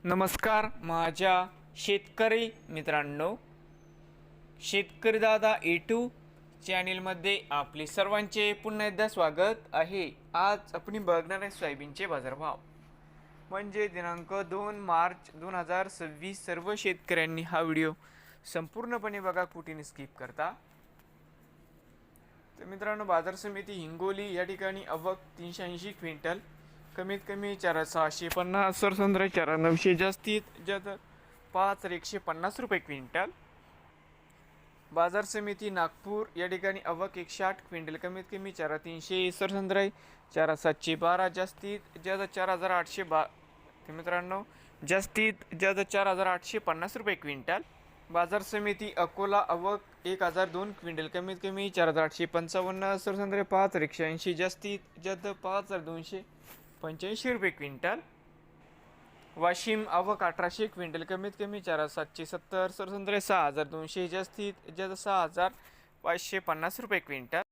नमस्कार माझ्या शेतकरी मित्रांनो, शेतकरी दादा A2 चॅनेलमध्ये आपले सर्वांचे पुन्हा एकदा स्वागत आहे. आज आपण बघणार आहे सोयाबीनचे बाजारभाव, म्हणजे दिनांक 2 मार्च 2026. सर्व शेतकऱ्यांनी हा व्हिडिओ संपूर्णपणे बघा, कुठेही स्किप करता. तर मित्रांनो, बाजार समिती हिंगोली या ठिकाणी आवक 380 क्विंटल, कमीत कमी 4650, सरसंद्र 4900, जास्तीत जास्त 5150 रुपये क्विंटल. बाजार समिती नागपूर या ठिकाणी आवक 108 क्विंटल, कमीत कमी 4300, सरसंद्र 4712, जास्तीत जास्त 4800. मित्रांनो, जास्तीत जास्त 4850 रुपये क्विंटल. बाजार समिती अकोला आवक 1002 क्विंटल, कमीत कमी 4855, सरसंद्र 5180, जास्तीत जास्त 5285 रुपये क्विंटल. वाशिम आवक 1800 क्विंटल, कमीत कमी 4770, सरसंद्र 6200, जास्तीत जास्त 6550 रुपये क्विंटल.